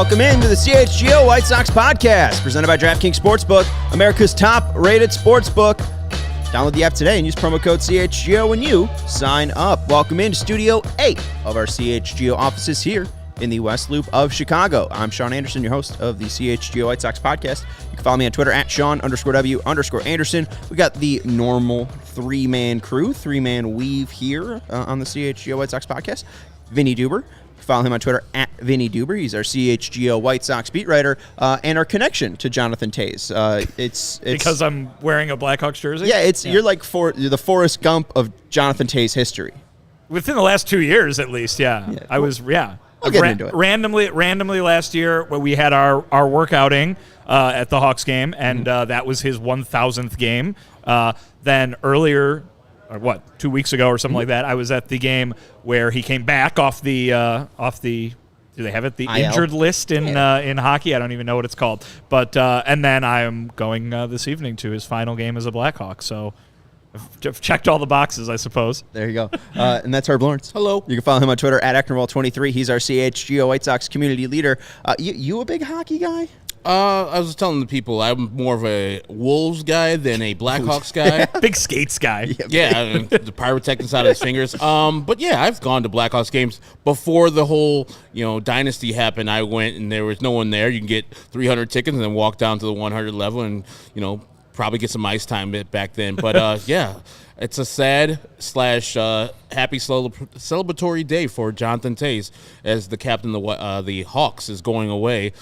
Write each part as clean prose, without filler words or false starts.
Welcome into the CHGO White Sox Podcast, presented by DraftKings Sportsbook, America's top-rated sportsbook. Download the app today and use promo code CHGO when you sign up. Welcome into Studio 8 of our CHGO offices here in the West Loop of Chicago. I'm Sean Anderson, your host of the CHGO White Sox Podcast. You can follow me on Twitter at Sean_W_Anderson. We got the normal three-man crew, three-man weave here on the CHGO White Sox Podcast. Vinnie Duber. Follow him on Twitter at Vinnie Duber. He's our CHGO White Sox beat writer, and our connection to Jonathan Toews. It's because I'm wearing a Blackhawks jersey. Yeah, you're like you're the Forrest Gump of Jonathan Toews history. Within the last 2 years, at least. Yeah. I was. Yeah, I'll get into it. Randomly last year, we had our work outing at the Hawks game, and that was his 1,000th game. Then earlier. Or 2 weeks ago or something like that, I was at the game where he came back off the do they have it, the IL. injured list in hockey? I don't even know what it's called. But and then I am going this evening to his final game as a Blackhawk. So I've checked all the boxes, I suppose. There you go. And that's Herb Lawrence. Hello. You can follow him on Twitter at Ecknerwall23. He's our CHGO White Sox community leader. You a big hockey guy? I was telling the people I'm more of a Wolves guy than a Blackhawks guy. Big skates guy. Yeah, the pyrotechnics out of his fingers. But yeah, I've gone to Blackhawks games before the whole dynasty happened. I went and there was no one there. You can get 300 tickets and then walk down to the 100 level and probably get some ice time back then. But yeah, it's a sad / happy celebratory day for Jonathan Toews as the captain of the Hawks is going away.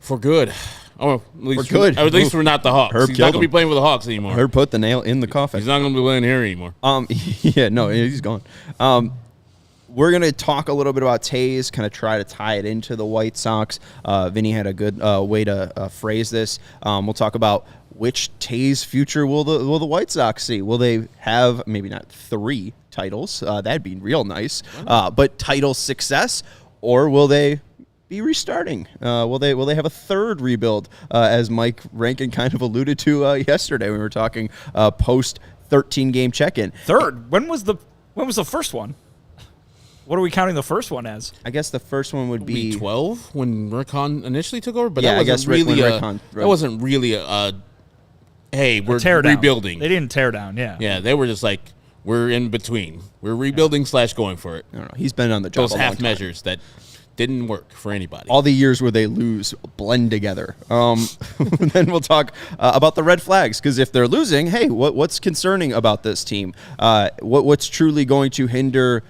For good. Oh, at least we're not the Hawks. Herb He's not going to be playing for the Hawks anymore. Herb put the nail in the coffin. He's not going to be playing here anymore. Yeah, no, he's gone. We're going to talk a little bit about Toews, kind of try to tie it into the White Sox. Vinny had a good way to phrase this. We'll talk about which Toews future will the White Sox see. Will they have maybe not 3 titles? That'd be real nice. But title success, or will they be restarting? Will they have a third rebuild, as Mike Rankin kind of alluded to yesterday when we were talking post 13-game check-in? Third? When was the first one? What are we counting the first one as? I guess the first one would be 12 when Rick Hahn initially took over, but yeah, that wasn't really hey, we're rebuilding. They didn't tear down. Yeah, they were just like, we're in between. We're rebuilding / going for it. I don't know. He's been on the job those half measures that didn't work for anybody. All the years where they lose blend together. Then we'll talk about the red flags, because if they're losing, hey, what's concerning about this team? What's truly going to hinder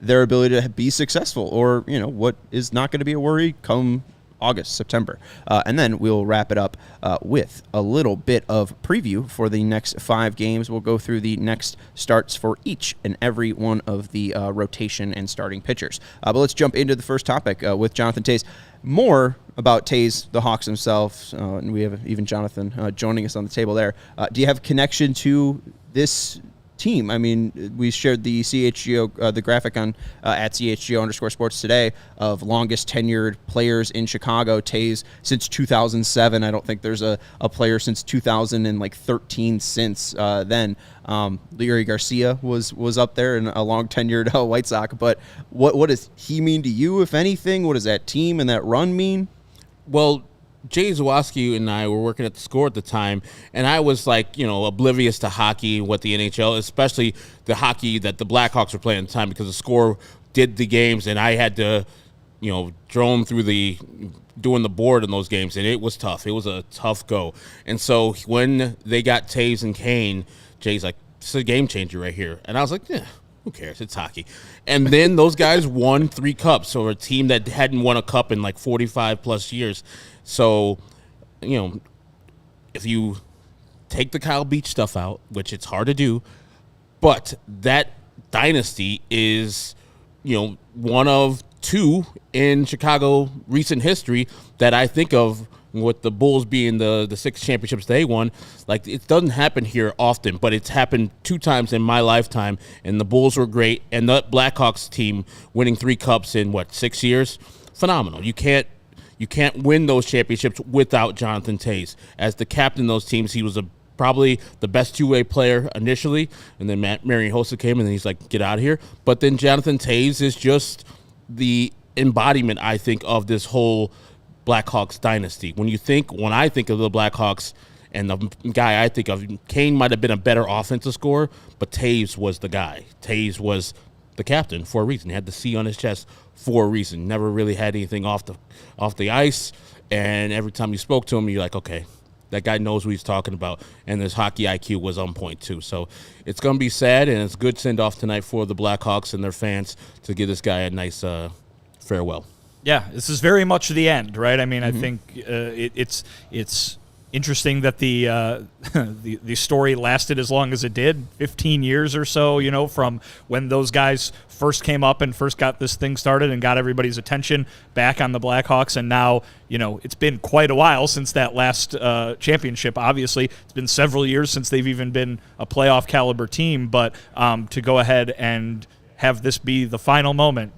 their ability to be successful, or what is not going to be a worry come August, September. And then we'll wrap it up with a little bit of preview for the next 5 games. We'll go through the next starts for each and every one of the rotation and starting pitchers. But let's jump into the first topic with Jonathan Toews. More about Toews, the Hawks themselves, and we have even Jonathan joining us on the table there. Do you have connection to this team? I mean, we shared the CHGO, the graphic on at CHGO_sports today of longest tenured players in Chicago. Toews since 2007. I don't think there's a player since 2013 since then. Leury Garcia was up there and a long tenured White Sox. But what does he mean to you, if anything? What does that team and that run mean? Well, Jay Zawoski and I were working at the Score at the time, and I was oblivious to hockey, what the NHL, especially the hockey that the Blackhawks were playing at the time, because the Score did the games, and I had to, drone through doing the board in those games, and it was tough. It was a tough go. And so when they got Toews and Kane, Jay's like, this is a game changer right here. And I was like, yeah, who cares? It's hockey. And then those guys won 3 cups, so a team that hadn't won a cup in 45 plus years. So, if you take the Kyle Beach stuff out, which it's hard to do, but that dynasty is, one of 2 in Chicago recent history that I think of, with the Bulls being the 6 championships they won. It doesn't happen here often, but it's happened 2 times in my lifetime, and the Bulls were great, and the Blackhawks team winning 3 cups in, 6 years? Phenomenal. You can't win those championships without Jonathan Toews. As the captain of those teams, he was probably the best two-way player initially, and then Marian Hossa came, and then he's like, get out of here. But then Jonathan Toews is just the embodiment, I think, of this whole Blackhawks dynasty. When I think of the Blackhawks, and the guy I think of, Kane might have been a better offensive scorer, but Toews was the guy. Toews was the captain for a reason. He had the C on his chest for a reason. Never really had anything off the ice, and every time you spoke to him, you're like, okay, that guy knows what he's talking about, and his hockey IQ was on point too. So it's going to be sad, and it's a good send-off tonight for the Blackhawks and their fans to give this guy a nice farewell. Yeah, this is very much the end, right? I mean, I think it's interesting that the story lasted as long as it did, 15 years or so, from when those guys first came up and first got this thing started and got everybody's attention back on the Blackhawks. And now, it's been quite a while since that last championship. Obviously, it's been several years since they've even been a playoff caliber team. But to go ahead and have this be the final moment,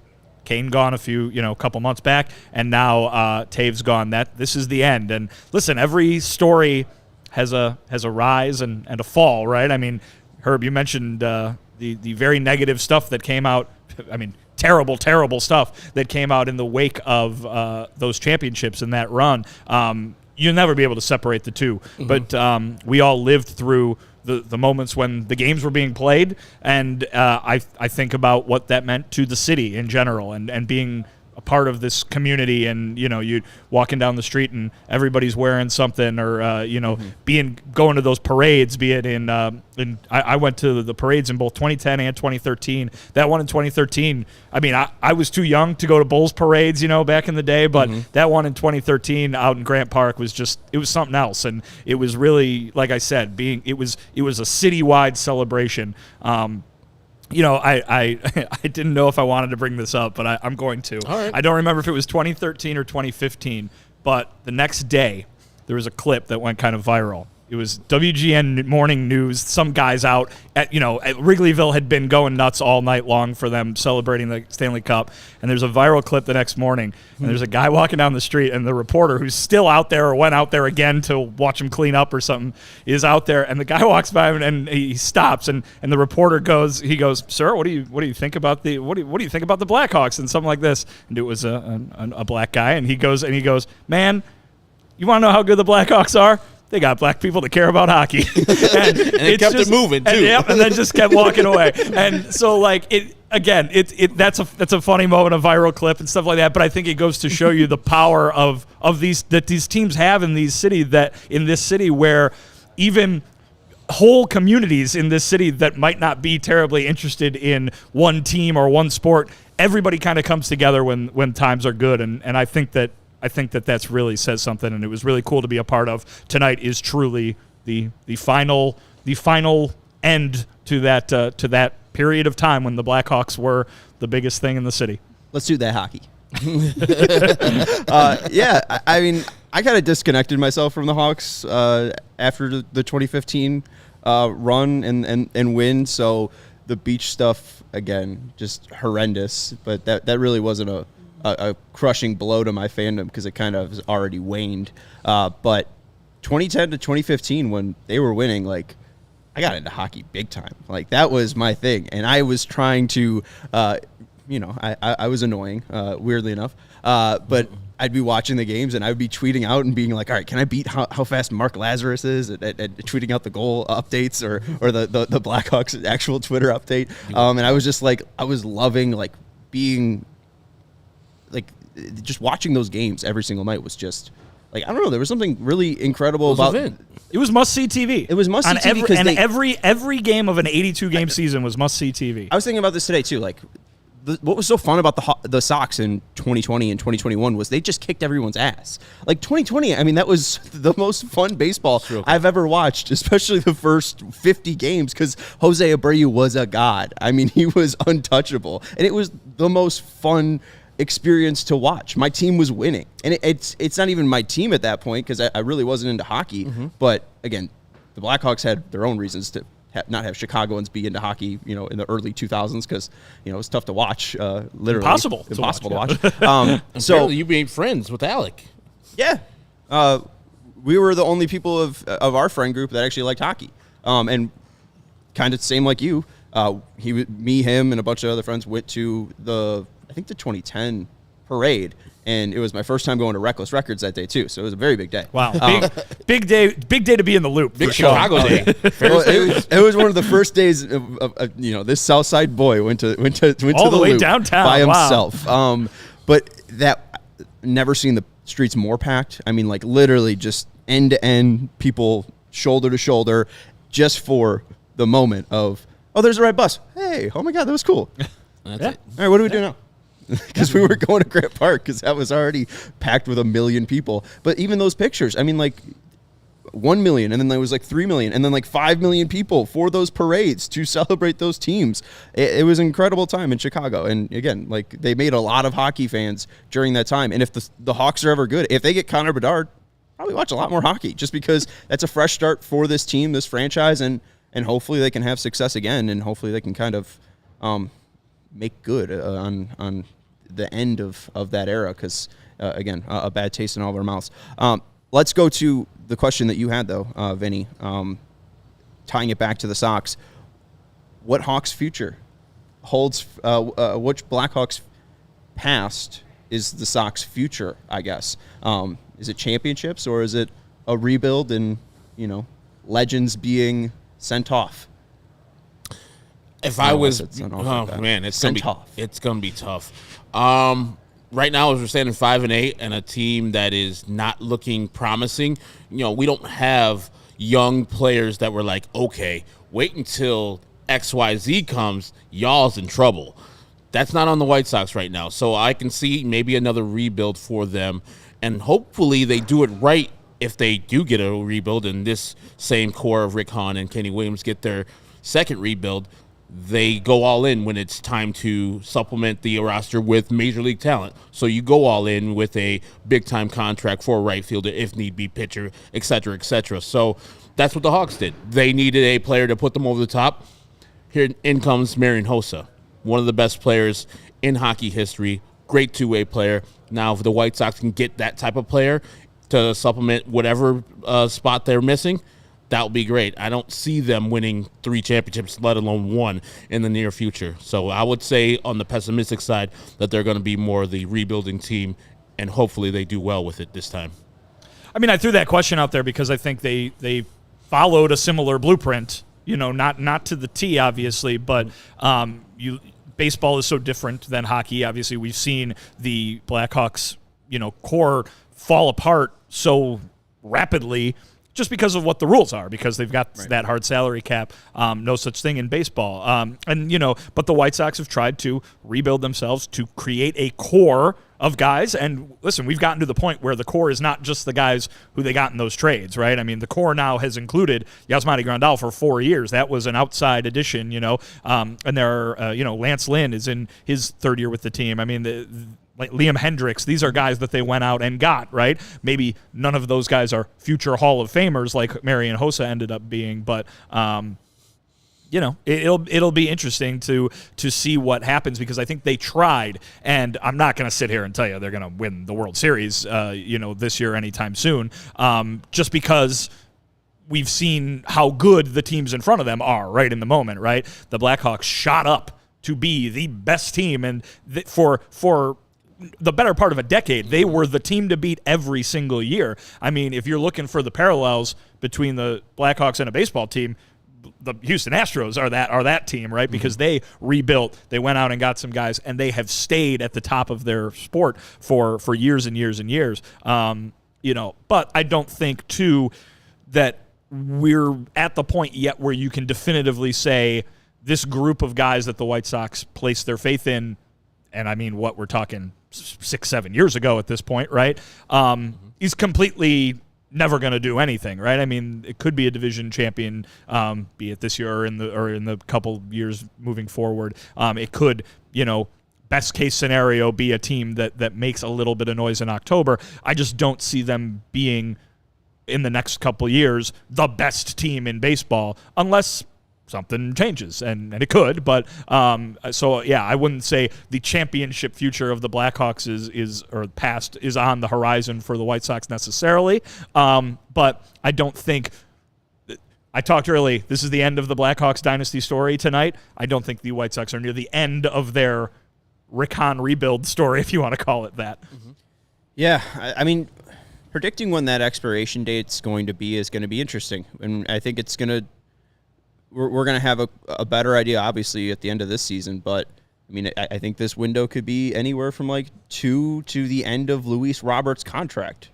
Kane gone a couple months back, and now Toews gone. This is the end. And listen, every story has a rise and a fall, right? I mean, Herb, you mentioned the very negative stuff that came out. I mean, terrible stuff that came out in the wake of those championships and that run. You'll never be able to separate the two. But we all lived through the moments when the games were being played, and I think about what that meant to the city in general, and being a part of this community, and you walking down the street and everybody's wearing something, or going to those parades, be it in I went to the parades in both 2010 and 2013. That one in 2013, I mean, I was too young to go to Bulls parades, back in the day, but that one in 2013 out in Grant Park was it was something else, and it was really, like I said, it was a citywide celebration. I didn't know if I wanted to bring this up, but I'm going to. All right. I don't remember if it was 2013 or 2015, but the next day there was a clip that went kind of viral. It was WGN Morning News. Some guys out at Wrigleyville had been going nuts all night long for them celebrating the Stanley Cup. And there's a viral clip the next morning. And there's a guy walking down the street, and the reporter who's still out there or went out there again to watch him clean up or something is out there. And the guy walks by him and he stops. And the reporter goes, "Sir, what do you think about the what do you think about the Blackhawks?" And something like this. And it was a black guy. And he goes, "Man, you want to know how good the Blackhawks are? They got black people that care about hockey." and it kept it moving too. And then just kept walking away. And so, that's a funny moment, a viral clip and stuff like that. But I think it goes to show you the power of these teams have in this city, where even whole communities in this city that might not be terribly interested in one team or one sport, everybody kind of comes together when times are good. And I think that that's really says something, and it was really cool to be a part of. Tonight is truly the final end to that period of time when the Blackhawks were the biggest thing in the city. Let's do that hockey. I mean, I kind of disconnected myself from the Hawks after the 2015 run and win. So the beach stuff, again, just horrendous. But that really wasn't a crushing blow to my fandom, because it kind of has already waned. But 2010 to 2015, when they were winning, I got into hockey big time. That was my thing. And I was trying to, I was annoying, weirdly enough. But I'd be watching the games, and I would be tweeting out and being like, all right, can I beat how fast Mark Lazarus is at tweeting out the goal updates or the Blackhawks actual Twitter update? And I was just I was loving being just watching those games every single night was just I don't know. There was something really incredible about it. It was must-see TV. It was must-see TV every game of an 82-game season was must-see TV. I was thinking about this today too. What was so fun about the Sox in 2020 and 2021 was they just kicked everyone's ass. 2020, I mean, that was the most fun baseball I've ever watched, especially the first 50 games, because Jose Abreu was a god. I mean, he was untouchable, and it was the most fun experience to watch. My team was winning, and it's not even my team at that point, because I really wasn't into hockey. But again, the Blackhawks had their own reasons to not have Chicagoans be into hockey, in the early 2000s, because it was tough to watch. Literally impossible to watch. So you made friends with Alec. Yeah, we were the only people of our friend group that actually liked hockey, and kind of same like you. Me, him, and a bunch of other friends went to the 2010 parade, And it was my first time going to Reckless Records that day too, so it was a very big day. Wow, big day to be in the loop. Big for sure. Chicago day. Well, it was one of the first days of this Southside boy went to All the way loop downtown by wow. himself. But that never seen the streets more packed. I mean, like literally just end to end, people shoulder to shoulder, just for the moment of, oh, there's the right bus. Hey, oh my God, that was cool. That's Yeah. it. All right, what do we do now? Because we were going to Grant Park because that was already packed with 1 million people. But even those pictures, I mean, like 1 million, and then there was like 3 million, and then like 5 million people for those parades to celebrate those teams. It was an incredible time in Chicago. And again, like they made a lot of hockey fans during that time. And if the Hawks are ever good, if they get Connor Bedard, probably watch a lot more hockey just because that's a fresh start for this team, this franchise, and hopefully they can have success again, and hopefully they can kind of make good on the end of that era because, again, a bad taste in all of our mouths. Let's go to the question that you had, though, Vinny, tying it back to the Sox. What Hawks future holds which Blackhawks past is the Sox future, I guess? Is it championships or is it a rebuild and, legends being sent off? If I was, it's it's Sent gonna off. be tough. Right now, as we're standing 5-8, and a team that is not looking promising, we don't have young players that were like, okay, wait until XYZ comes, y'all's in trouble. That's not on the White Sox right now, so I can see maybe another rebuild for them, and hopefully they do it right. If they do get a rebuild, and this same core of Rick Hahn and Kenny Williams get their second rebuild, they go all in when it's time to supplement the roster with major league talent. So you go all in with a big-time contract for a right fielder, if need be, pitcher, et cetera, et cetera. So that's what the Hawks did. They needed a player to put them over the top. Here in comes Marian Hossa, one of the best players in hockey history, great two-way player. Now, if the White Sox can get that type of player to supplement whatever spot they're missing, that would be great. I don't see them winning 3 championships, let alone 1 in the near future. So I would say on the pessimistic side that they're going to be more the rebuilding team, and hopefully they do well with it this time. I mean, I threw that question out there because I think they followed a similar blueprint. Not to the T, obviously, but baseball is so different than hockey. Obviously, we've seen the Blackhawks, core fall apart so rapidly just because of what the rules are, because they've got that hard salary cap, no such thing in baseball. But the White Sox have tried to rebuild themselves to create a core of guys. And listen, we've gotten to the point where the core is not just the guys who they got in those trades, right? I mean, the core now has included Yasmani Grandal for 4 years. That was an outside addition, and there are, Lance Lynn is in his third year with the team. I mean, like Liam Hendricks, these are guys that they went out and got, right? Maybe none of those guys are future Hall of Famers like Marian Hossa ended up being, but it'll be interesting to see what happens, because I think they tried, and I'm not going to sit here and tell you they're going to win the World Series, this year anytime soon, just because we've seen how good the teams in front of them are right in the moment, right? The Blackhawks shot up to be the best team, and for the better part of a decade, they were the team to beat every single year. I mean, if you're looking for the parallels between the Blackhawks and a baseball team, the Houston Astros are that team, right? Because they rebuilt, they went out and got some guys, and they have stayed at the top of their sport for years and years and years. But I don't think, too, that we're at the point yet where you can definitively say this group of guys that the White Sox placed their faith in, and I mean, what we're talking 6-7 years ago at this point, right? He's completely never going to do anything, right? I mean, it could be a division champion, be it this year or in the couple years moving forward. It could, best case scenario, be a team that makes a little bit of noise in October. I just don't see them being, in the next couple years, the best team in baseball, unless something changes, and it could, but I wouldn't say the championship future of the Blackhawks is or past is on the horizon for the White Sox necessarily, but I don't think. I talked early, this is the end of the Blackhawks dynasty story tonight. I don't think the White Sox are near the end of their Rick Hahn rebuild story, if you want to call it that. Yeah, I mean, predicting when that expiration date's going to be is going to be interesting, and I think it's going to. We're going to have a better idea, obviously, at the end of this season. But I mean, I think this window could be anywhere from like 2 to the end of Luis Robert's contract.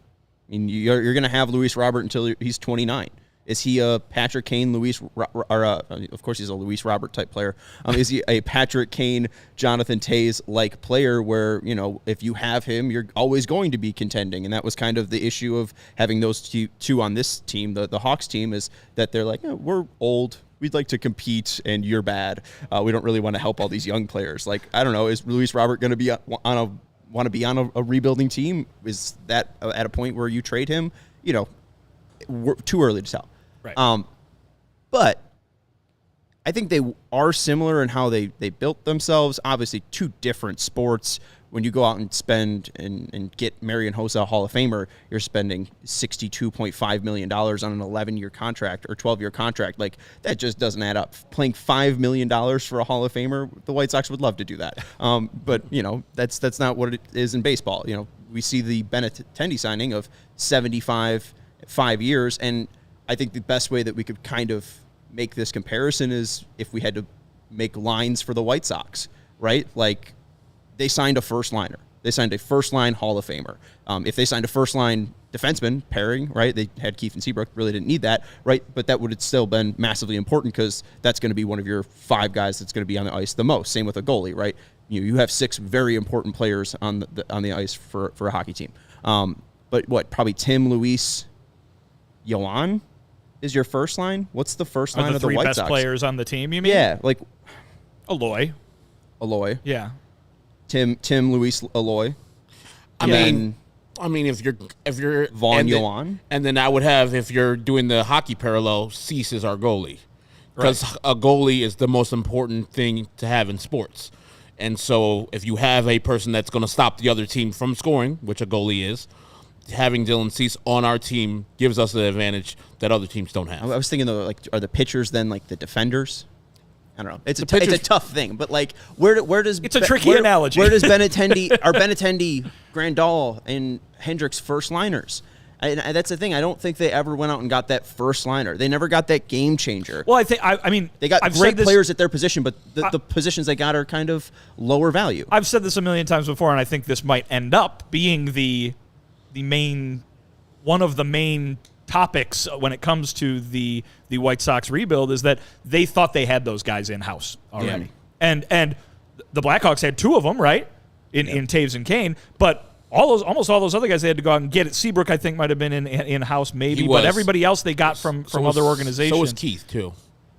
I mean, you're going to have Luis Robert until he's 29. Is he a Patrick Kane, of course he's a Luis Robert type player. Is he a Patrick Kane, Jonathan Toews like player where, if you have him, you're always going to be contending? And that was kind of the issue of having those two on this team, the Hawks team, is that they're like, we're old. We'd like to compete, and you're bad. We don't really want to help all these young players. Like, I don't know, is Luis Robert going to be want to be on a rebuilding team? Is that at a point where you trade him? We're too early to tell. Right. But I think they are similar in how they built themselves. Obviously, two different sports. When you go out and spend and get Marian Hossa, Hall of Famer, you're spending $62.5 million on an 11-year contract or 12-year contract. Like, that just doesn't add up. Playing $5 million for a Hall of Famer, the White Sox would love to do that. But, that's not what it is in baseball. We see the Benintendi signing of 5 years, and I think the best way that we could kind of make this comparison is if we had to make lines for the White Sox, right? Like, they signed a first-liner. They signed a first-line Hall of Famer. If they signed a first-line defenseman pairing, right, they had Keith and Seabrook, really didn't need that, right? But that would have still been massively important because that's going to be one of your 5 guys that's going to be on the ice the most. Same with a goalie, right? You have 6 very important players on the ice for a hockey team. But probably Tim, Luis, Yoan is your first line? What's the first line of the White Sox? The 3 best players on the team, you mean? Yeah, like Aloy. Yeah. Tim, Luis, Aloy. I mean, if you're Vaughn, Yoan, and then I would have, if you're doing the hockey parallel, Cease is our goalie, because a goalie is the most important thing to have in sports. And so, if you have a person that's going to stop the other team from scoring, which a goalie is, having Dylan Cease on our team gives us an advantage that other teams don't have. I was thinking, though, like, are the pitchers then like the defenders? I don't know. It's a tough thing, but like, where does it's a tricky analogy. Where does Benintendi, Grandal, and Hendricks first liners? And that's the thing. I don't think they ever went out and got that first liner. They never got that game changer. Well, I mean, they got great players at their position, but the positions they got are kind of lower value. I've said this a million times before, and I think this might end up being one of the main topics when it comes to the White Sox rebuild is that they thought they had those guys in-house already. Yeah. And the Blackhawks had 2 of them, right, in Toews and Kane, but almost all those other guys they had to go out and get it. Seabrook, I think, might have been in-house maybe, but everybody else they got from other organizations. So was Keith, too.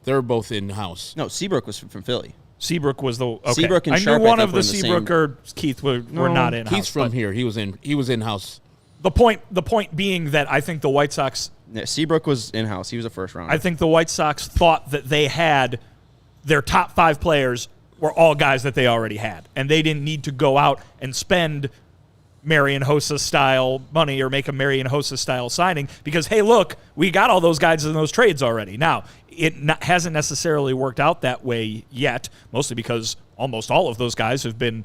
They were both in-house. No, Seabrook was from Philly. Seabrook was the okay. Seabrook and I Sharp, knew one of the Seabrook or Keith were not in-house. Keith's from here. He was in-house. The point being that I think the White Sox... Yeah, Seabrook was in-house. He was a first rounder. I think the White Sox thought that they had their top 5 players were all guys that they already had, and they didn't need to go out and spend Marian Hossa-style money or make a Marian Hossa-style signing because, hey, look, we got all those guys in those trades already. Now, it hasn't necessarily worked out that way yet, mostly because almost all of those guys have been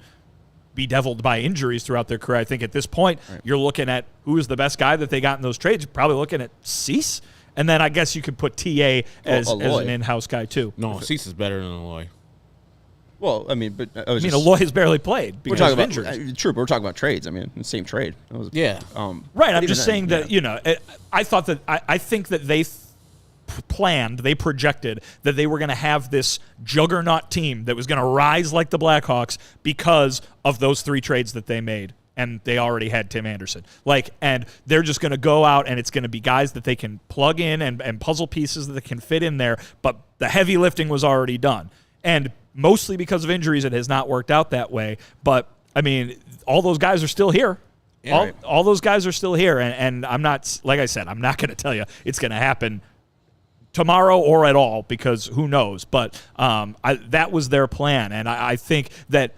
bedeviled by injuries throughout their career. I think at this point, You're looking at who is the best guy that they got in those trades. You're probably looking at Cease, and then I guess you could put TA as an in-house guy too. No, Cease is better than Aloy. Well, I mean, but Aloy has barely played because of injuries. True, but we're talking about trades. I mean, the same trade. Right. I'm just saying that I thought that I think that they projected that they were going to have this juggernaut team that was going to rise like the Blackhawks because of those 3 trades that they made. And they already had Tim Anderson. And they're just going to go out and it's going to be guys that they can plug in and puzzle pieces that can fit in there. But the heavy lifting was already done. And mostly because of injuries, it has not worked out that way. But, I mean, all those guys are still here. Yeah, all those guys are still here. And I'm not, like I said, I'm not going to tell you it's going to happen tomorrow or at all because who knows. But that was their plan. And I think that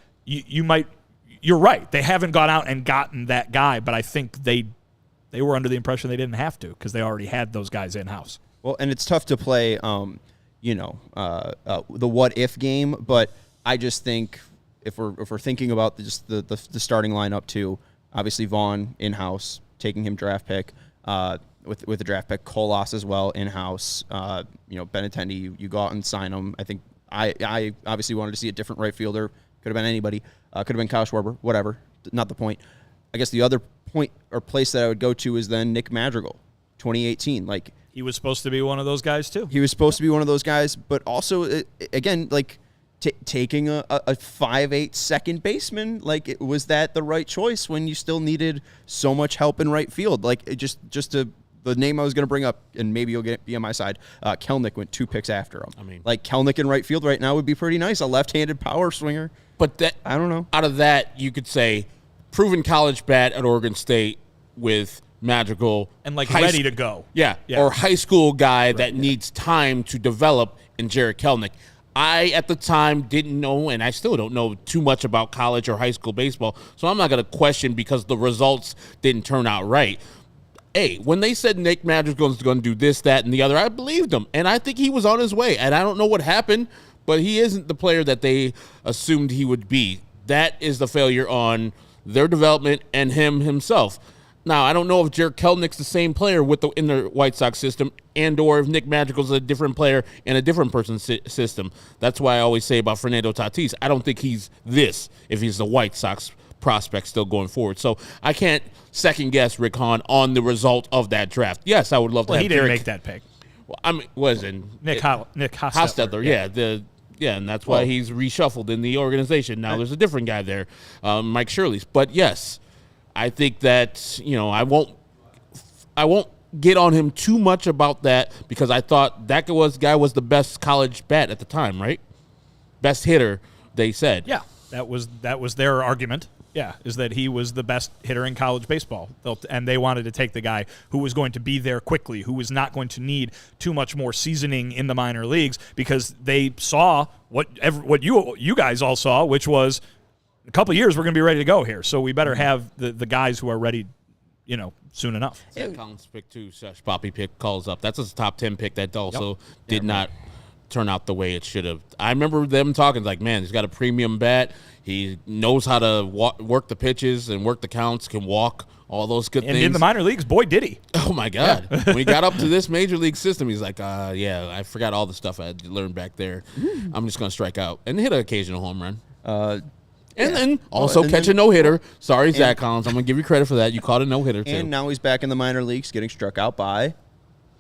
you're right. They haven't gone out and gotten that guy, but I think they were under the impression they didn't have to because they already had those guys in-house. Well, and it's tough to play, the what-if game, but I just think if we're thinking about just the starting lineup too, Obviously, Vaughn in-house, taking him draft pick. With the draft pick, Kolas as well in-house. Benintendi, you go out and sign him. I think I obviously wanted to see a different right fielder. Could have been anybody. Could have been Kyle Schwarber. Whatever. Not the point. I guess the other point or place that I would go to is then Nick Madrigal, 2018. Like, he was supposed to be one of those guys too. He was supposed to be one of those guys, but also again, like taking a 5'8" second baseman, like was that the right choice when you still needed so much help in right field? Like the name I was going to bring up, and maybe you'll be on my side. Kelenic went 2 picks after him. I mean, like Kelenic in right field right now would be pretty nice. A left-handed power swinger. But that, I don't know. Out of that, you could say proven college bat at Oregon State with Madrigal and ready to go. Yeah, or high school guy that needs time to develop in Jarred Kelenic. I, at the time, didn't know, and I still don't know too much about college or high school baseball, so I'm not going to question because the results didn't turn out right. Hey, when they said Nick Madrigal is going to do this, that, and the other, I believed them, and I think he was on his way, and I don't know what happened, but he isn't the player that they assumed he would be. That is the failure on their development and him himself. Now, I don't know if Jarred Kelenic's the same player in the White Sox system and or if Nick Madrigal's a different player in a different person's system. That's why I always say about Fernando Tatis, I don't think he's this if he's the White Sox prospect still going forward. So I can't second-guess Rick Hahn on the result of that draft. Yes, I would love to have he didn't make that pick. Well, I mean, was it Nick Hostetler. Yeah, and that's why he's reshuffled in the organization. Now there's a different guy there, Mike Shirley's. But yes, I think that I won't get on him too much about that because I thought that guy was the best college bat at the time, right? Best hitter, they said. Yeah, that was their argument. Yeah, is that he was the best hitter in college baseball. And they wanted to take the guy who was going to be there quickly, who was not going to need too much more seasoning in the minor leagues because they saw what you guys all saw, which was a couple of years we're going to be ready to go here. So we better have the guys who are ready, soon enough. Zach Collins' pick too, Sesh Poppy pick calls up. That's a top 10 pick that also did not turn out the way it should have. I remember them talking like, man, he's got a premium bat. He knows how to work the pitches and work the counts, can walk, all those good things. And in the minor leagues, boy, did he. Oh, my God. When he got up to this major league system, he's like, I forgot all the stuff I had learned back there. I'm just going to strike out and hit an occasional home run. And then also catch a no-hitter. Sorry, Zach Collins. I'm going to give you credit for that. You caught a no-hitter, too. And now he's back in the minor leagues getting struck out by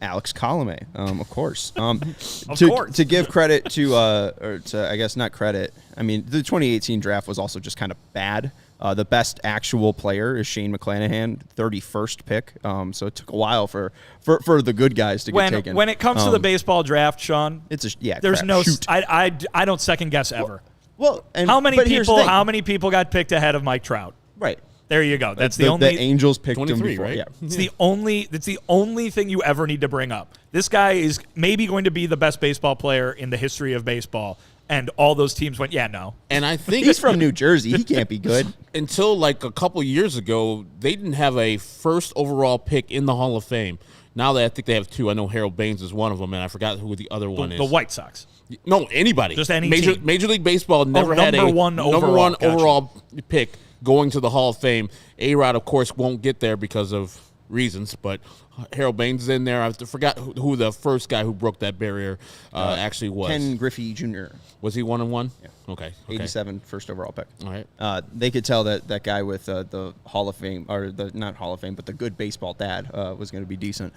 Alex Colomé, of course. To give credit to I guess not credit. I mean, the 2018 draft was also just kind of bad. The best actual player is Shane McClanahan, 31st pick. So it took a while for the good guys to get taken. When it comes to the baseball draft, Sean, there's no. I don't second guess ever. Well, and how many people got picked ahead of Mike Trout? Right. There you go. That's the only. The Angels picked him before. Right? Yeah. It's the only thing you ever need to bring up. This guy is maybe going to be the best baseball player in the history of baseball, and all those teams went, no. And I think he's from New Jersey. He can't be good. Until like a couple years ago, they didn't have a first overall pick in the Hall of Fame. Now I think they have 2. I know Harold Baines is one of them, and I forgot who the other one is. The White Sox. No, anybody. Just any Major team. Major League Baseball never had a number one overall pick going to the Hall of Fame. A-Rod, of course, won't get there because of reasons, but Harold Baines is in there. I forgot who the first guy who broke that barrier actually was. Ken Griffey Jr. Was he 1-1? Yeah. Okay. 87 first overall pick. All right. They could tell that guy with the Hall of Fame, or the not Hall of Fame, but the good baseball dad was going to be decent.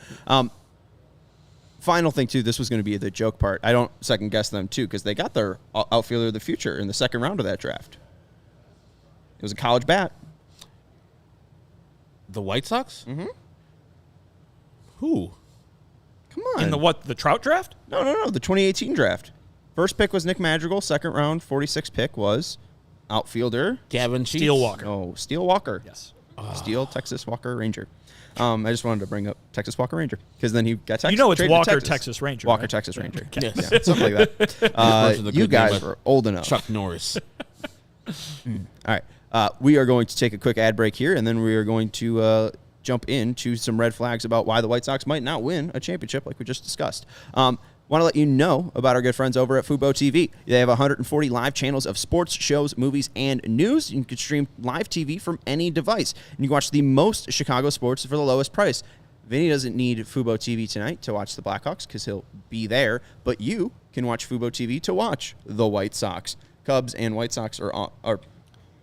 Final thing, too, this was going to be the joke part. I don't second-guess them, too, because they got their outfielder of the future in the second round of that draft. It was a college bat. The White Sox? Mm-hmm. Who? Come on. In the Trout draft? No, the 2018 draft. First pick was Nick Madrigal. Second round, 46th pick was outfielder Gavin Sheets. Steele Walker. Oh, Steele Walker. Yes. Steele, Texas Walker Ranger. I just wanted to bring up Texas Walker Ranger because then he got Texas. It's Walker Texas Ranger. Walker right? Texas Ranger. Okay. Yeah, something like that. You guys were old enough. Chuck Norris. All right. We are going to take a quick ad break here, and then we are going to jump into some red flags about why the White Sox might not win a championship like we just discussed. One Want to let you know about our good friends over at Fubo TV. They have 140 live channels of sports, shows, movies, and news. You can stream live TV from any device. And you can watch the most Chicago sports for the lowest price. Vinny doesn't need Fubo TV tonight to watch the Blackhawks because he'll be there. But you can watch Fubo TV to watch the White Sox. Cubs and White Sox are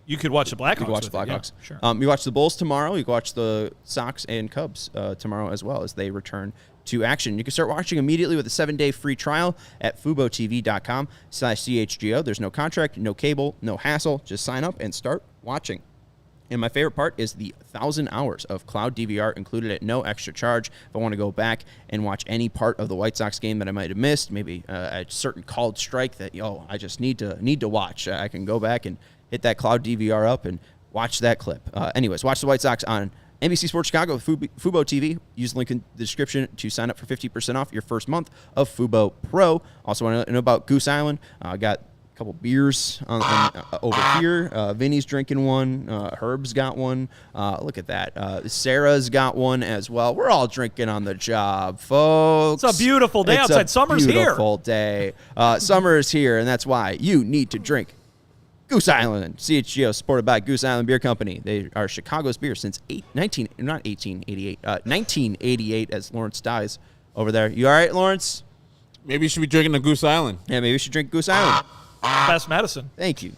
You could watch the Blackhawks. you can watch the Blackhawks. Yeah, sure. You watch the Bulls tomorrow. You can watch the Sox and Cubs tomorrow as well as they return to action. You can start watching immediately with a 7-day free trial at FuboTV.com/CHGO. There's no contract, no cable, no hassle. Just sign up and start watching. And my favorite part is the 1,000 hours of cloud DVR included at no extra charge. If I want to go back and watch any part of the White Sox game that I might have missed, maybe a certain called strike that I just need to watch, I can go back and hit that cloud DVR up and watch that clip. Anyways, watch the White Sox on NBC Sports Chicago with Fubo TV. Use the link in the description to sign up for 50% off your first month of Fubo Pro. Also want to know about Goose Island. Got a couple beers over here. Vinny's drinking one. Herb's got one. Look at that. Sarah's got one as well. We're all drinking on the job, folks. It's a beautiful day outside. Summer's here. Beautiful day. Summer is here, and that's why you need to drink Goose Island. CHGO, supported by Goose Island Beer Company. They are Chicago's beer since 1988, as Lawrence dies over there. You all right, Lawrence? Maybe you should be drinking the Goose Island. Yeah, maybe we should drink Goose Island. Best medicine. Thank you.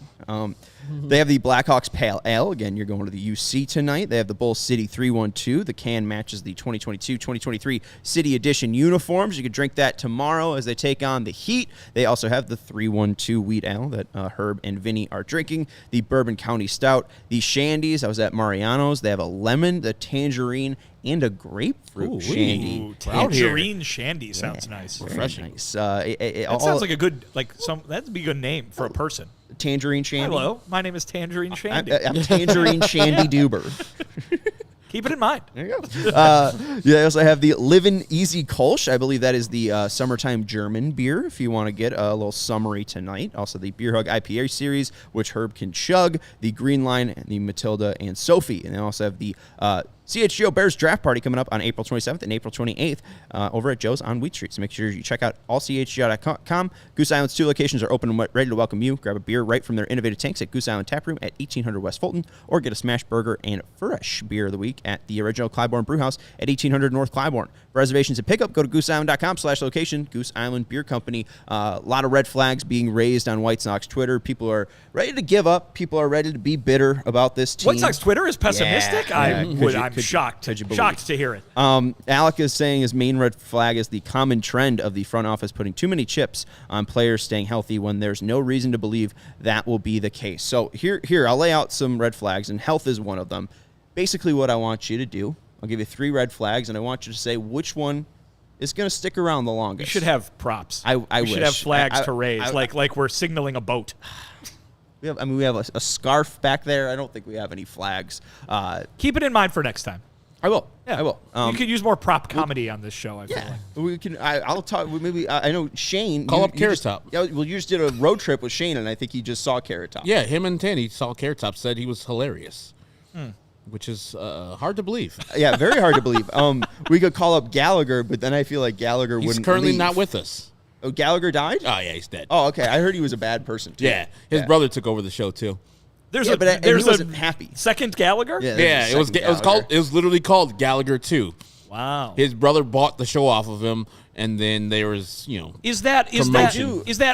They have the Blackhawks Pale Ale. Again, you're going to the UC tonight. They have the Bull City 312. The can matches the 2022-2023 City Edition uniforms. You can drink that tomorrow as they take on the Heat. They also have the 312 Wheat Ale that Herb and Vinny are drinking. The Bourbon County Stout. The Shandies. I was at Mariano's. They have a lemon, the tangerine, and a grapefruit shandy. Ooh, tangerine shandy sounds nice. Refreshing. Nice. That sounds like a good, that'd be a good name for a person. Tangerine Shandy. Hello, my name is Tangerine Shandy. I'm Tangerine Shandy Duber. Keep it in mind. There you go. They also have the Livin' Easy Kolsch. I believe that is the summertime German beer if you want to get a little summery tonight. Also the Beer Hug IPA series, which Herb can chug. The Green Line, and the Matilda, and Sophie. And they also have the CHGO Bears Draft Party coming up on April 27th and April 28th over at Joe's on Wheat Street. So make sure you check out allchgo.com. Goose Island's 2 locations are open and ready to welcome you. Grab a beer right from their innovative tanks at Goose Island Tap Room at 1800 West Fulton, or get a smash burger and fresh beer of the week at the original Clybourne Brewhouse at 1800 North Clybourne. For reservations and pickup, go to gooseisland.com/location. Goose Island Beer Company. A lot of red flags being raised on White Sox Twitter. People are ready to give up. People are ready to be bitter about this team. White Sox Twitter is pessimistic? Yeah. I'm shocked. Shocked to hear it. Alec is saying his main red flag is the common trend of the front office putting too many chips on players staying healthy when there's no reason to believe that will be the case. So here, I'll lay out some red flags, and health is one of them. Basically what I want you to do, I'll give you 3 red flags, and I want you to say which one is going to stick around the longest. We should have props. I we should have flags to raise, like we're signaling a boat. We have a scarf back there. I don't think we have any flags. Keep it in mind for next time. I will. Yeah. I will. You could use more prop comedy on this show, I feel like. We can. I'll talk. Maybe I know Shane. Call up Carrot Top. Yeah. Well, you just did a road trip with Shane, and I think he just saw Carrot Top. Yeah, him and Tanny saw Carrot Top, said he was hilarious, which is hard to believe. Yeah, very hard to believe. We could call up Gallagher, but then I feel like Gallagher He's wouldn't. currently leave. not with us. Oh, Gallagher died? Oh yeah, he's dead. Oh, okay. I heard he was a bad person too. Yeah, his brother took over the show too. There's he wasn't happy. Second Gallagher? Yeah, it was literally called Gallagher 2. Wow. His brother bought the show off of him, and then there was, Is that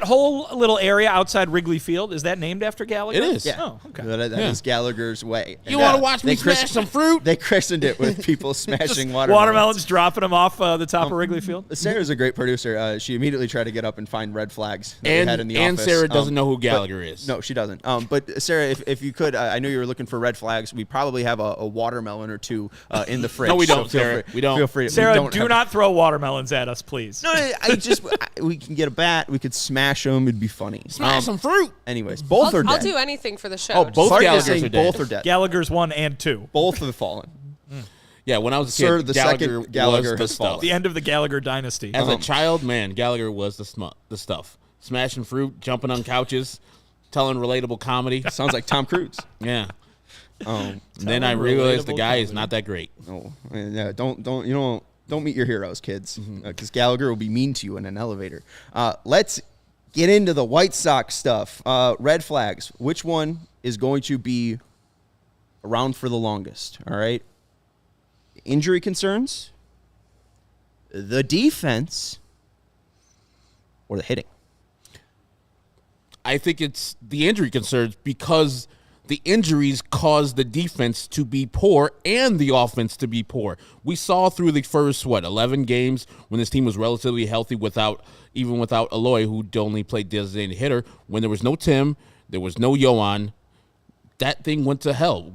whole little area outside Wrigley Field, is that named after Gallagher? It is. Yeah. Oh, okay. That is Gallagher's way. You want to watch me smash some fruit? They christened it with people smashing watermelons dropping them off the top of Wrigley Field. Sarah's a great producer. She immediately tried to get up and find red flags that we had in the office. And Sarah doesn't know who Gallagher is. No, she doesn't. But Sarah, if you could, I know you were looking for red flags. We probably have a watermelon or 2 in the fridge. No, we don't, so Sarah. We don't. Feel free. Sarah, do not throw watermelons at us, please. No, we can get a bat. We could smash them. It'd be funny. Smash some fruit. Anyways, both are dead. I'll do anything for the show. Oh, both Clark is Gallaghers saying are dead. both are dead. Gallagher's 1 and 2. Both have fallen. Yeah, when I was a Sir, kid, the Gallagher second Gallagher was the has stuff. fallen. The end of the Gallagher dynasty. As a child, man, Gallagher was the stuff. Smashing fruit, jumping on couches, telling relatable comedy. Sounds like Tom Cruise. Yeah. Then I realized the guy is not that great. No, yeah, don't Don't meet your heroes, kids, because Gallagher will be mean to you in an elevator. Let's get into the White Sox stuff. Red flags. Which one is going to be around for the longest? All right. Injury concerns, the defense, or the hitting? I think it's the injury concerns because the injuries caused the defense to be poor and the offense to be poor. We saw through the first, 11 games when this team was relatively healthy without Eloy, who only played designated hitter. When there was no Tim, there was no Yohan, that thing went to hell,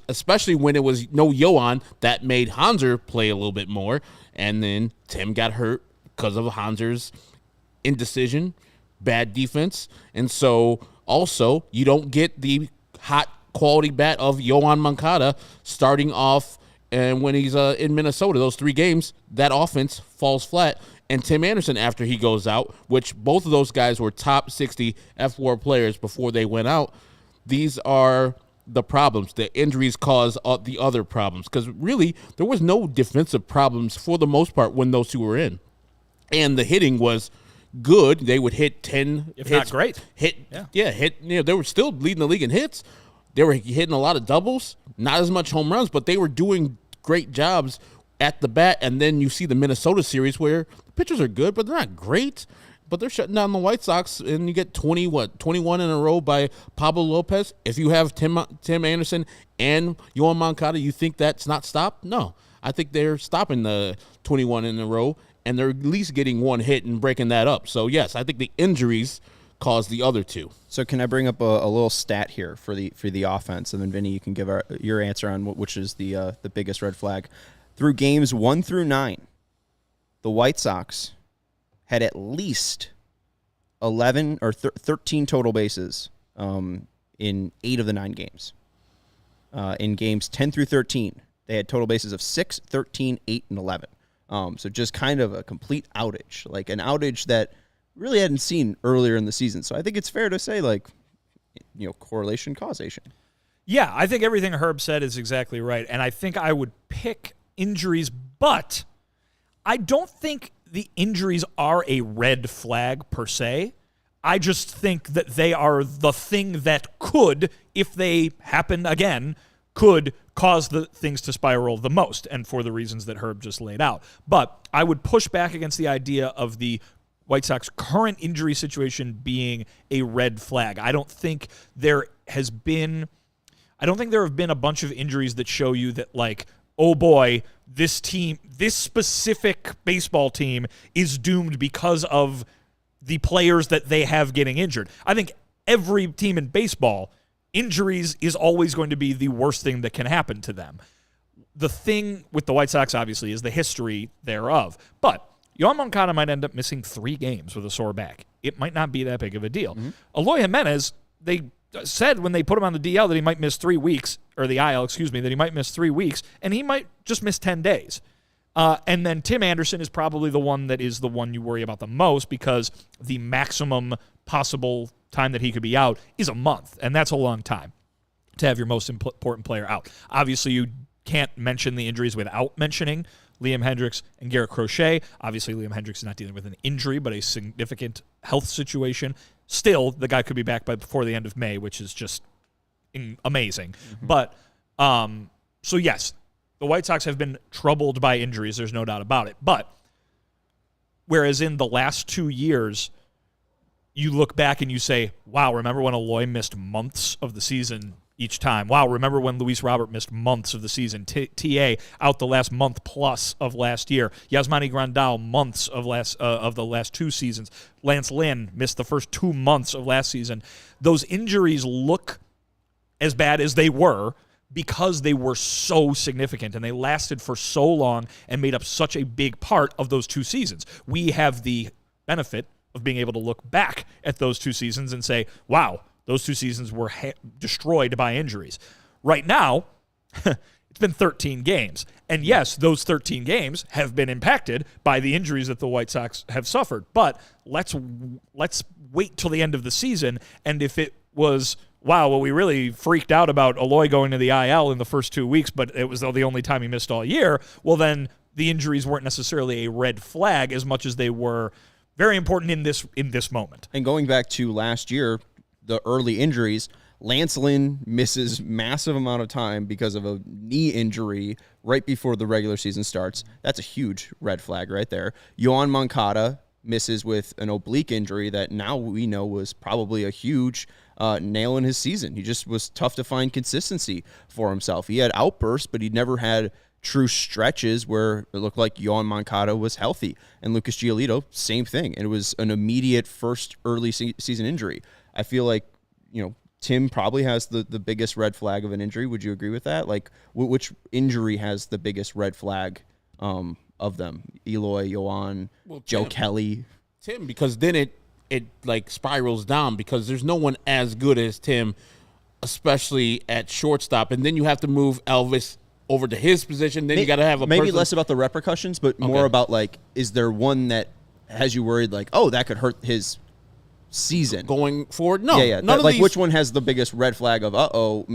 especially when it was no Yohan. That made Hanser play a little bit more, and then Tim got hurt because of Hanser's indecision, bad defense, and so also you don't get the hot quality bat of Yohan Moncada starting off, and when he's in Minnesota, those 3 games, that offense falls flat. And Tim Anderson, after he goes out, which both of those guys were top 60 F4 players before they went out, these are the problems. The injuries cause the other problems, because really there was no defensive problems for the most part when those two were in. And the hitting was good. They would hit 10 if hits, not great. They were still leading the league in hits. They were hitting a lot of doubles, not as much home runs, but they were doing great jobs at the bat. And then you see the Minnesota series where the pitchers are good, but they're not great. But they're shutting down the White Sox, and you get 21 in a row by Pablo Lopez. If you have Tim Anderson and Yohan Moncada, you think that's not stopped? No. I think they're stopping the 21 in a row, and they're at least getting one hit and breaking that up. So, yes, I think the injuries caused the other two. So can I bring up a little stat here for the offense, and then, Vinny, you can give your answer on which is the biggest red flag. Through games 1 through 9, the White Sox had at least 11 or 13 total bases in 8 of the 9 games. In games 10 through 13, they had total bases of 6, 13, 8, and 11. So just kind of a complete outage, like an outage that really hadn't seen earlier in the season. So I think it's fair to say, correlation, causation. Yeah, I think everything Herb said is exactly right. And I think I would pick injuries, but I don't think the injuries are a red flag per se. I just think that they are the thing that could, if they happen again, could cause the things to spiral the most, and for the reasons that Herb just laid out. But I would push back against the idea of the White Sox current injury situation being a red flag. I don't think there have been a bunch of injuries that show you that, oh boy, this specific baseball team is doomed because of the players that they have getting injured. I think every team in baseball, injuries is always going to be the worst thing that can happen to them. The thing with the White Sox, obviously, is the history thereof. But Yohan Moncada might end up missing 3 games with a sore back. It might not be that big of a deal. Mm-hmm. Eloy Jimenez, they said when they put him on the DL that he might miss 3 weeks, or the IL, that he might miss 3 weeks, and he might just miss 10 days. And then Tim Anderson is probably the one you worry about the most, because the maximum possible time that he could be out is a month, and that's a long time to have your most important player out. Obviously, you can't mention the injuries without mentioning Liam Hendriks and Garrett Crochet. Obviously, Liam Hendriks is not dealing with an injury, but a significant health situation. Still, the guy could be back before the end of May, which is just amazing. Mm-hmm. But, so yes, the White Sox have been troubled by injuries. There's no doubt about it. But whereas in the last 2 years, you look back and you say, wow, remember when Eloy missed months of the season each time? Wow, remember when Luis Robert missed months of the season? TA out the last month plus of last year. Yasmani Grandal months of the last 2 seasons. Lance Lynn missed the first 2 months of last season. Those injuries look as bad as they were because they were so significant and they lasted for so long and made up such a big part of those 2 seasons. We have the benefit of being able to look back at those 2 seasons and say, wow, those 2 seasons were destroyed by injuries. Right now, it's been 13 games. And yes, those 13 games have been impacted by the injuries that the White Sox have suffered. But let's wait till the end of the season. And if it was, wow, well, we really freaked out about Eloy going to the IL in the first 2 weeks, but it was the only time he missed all year, well, then the injuries weren't necessarily a red flag as much as they were very important in this moment. And going back to last year, the early injuries, Lance Lynn misses massive amount of time because of a knee injury right before the regular season starts. That's a huge red flag right there. Yoan Moncada misses with an oblique injury that now we know was probably a huge nail in his season. He just was tough to find consistency for himself. He had outbursts, but he never had true stretches where it looked like Yoan Moncada was healthy. And Lucas Giolito, same thing. And it was an immediate first early season injury. I feel like, Tim probably has the biggest red flag of an injury. Would you agree with that? Like, which injury has the biggest red flag of them? Eloy, Yoan, Joe Kelly? Tim, because then it like spirals down because there's no one as good as Tim, especially at shortstop. And then you have to move Elvis over to his position. Then you got to have a maybe person. Less about the repercussions, but more about, like, is there one that has you worried, like, oh, that could hurt his season going forward? No. Yeah. None of like, these, which one has the biggest red flag of,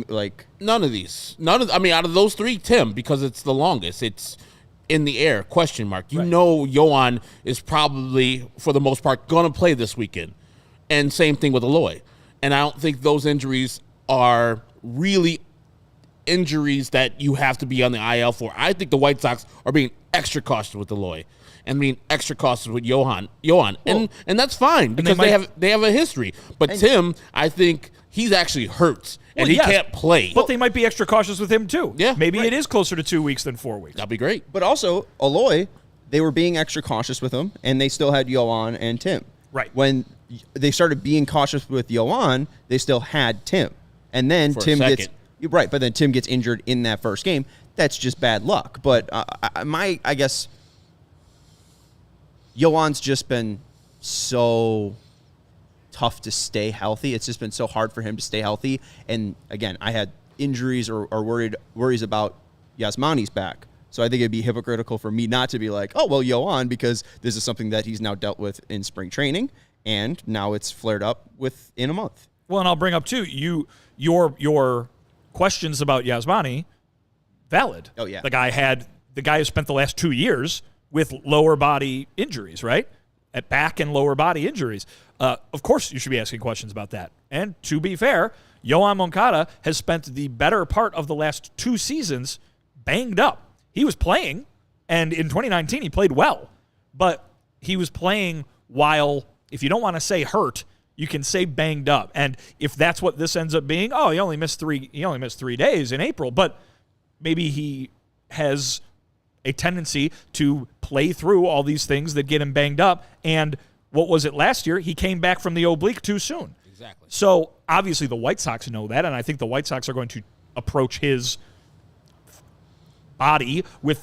like... None of these. Out of those three, Tim, because it's the longest. It's in the air, question mark. You know Yoan is probably, for the most part, going to play this weekend. And same thing with Eloy. And I don't think those injuries are really injuries that you have to be on the IL for. I think the White Sox are being extra cautious with Eloy and being extra cautious with Yoan. And that's fine because they have a history. But Tim, I think he's actually hurt and he can't play. But they might be extra cautious with him too. Yeah, maybe it is closer to 2 weeks than 4 weeks. That'd be great. But also, Eloy, they were being extra cautious with him, and they still had Yoan and Tim. Right. When they started being cautious with Yoan, they still had Tim. And then Tim gets... Right, but then Tim gets injured in that first game. That's just bad luck. But I guess Yoan's just been so tough to stay healthy. It's just been so hard for him to stay healthy. And again, I had injuries or worries about Yasmani's back. So I think it'd be hypocritical for me not to be like, oh, well, Yoan, because this is something that he's now dealt with in spring training, and now it's flared up within a month. Well, and I'll bring up too, your questions about Yasmani, valid. Oh, yeah. The guy has spent the last 2 years with lower body injuries, right? At back and lower body injuries. Of course, you should be asking questions about that. And to be fair, Yoan Moncada has spent the better part of the last 2 seasons banged up. He was playing, and in 2019 he played well, but he was playing while, if you don't want to say hurt, you can say banged up. And if that's what this ends up being, he only missed 3 days in April, but maybe he has a tendency to play through all these things that get him banged up. And what was it last year? He came back from the oblique too soon. Exactly. So obviously the White Sox know that, and I think the White Sox are going to approach his body with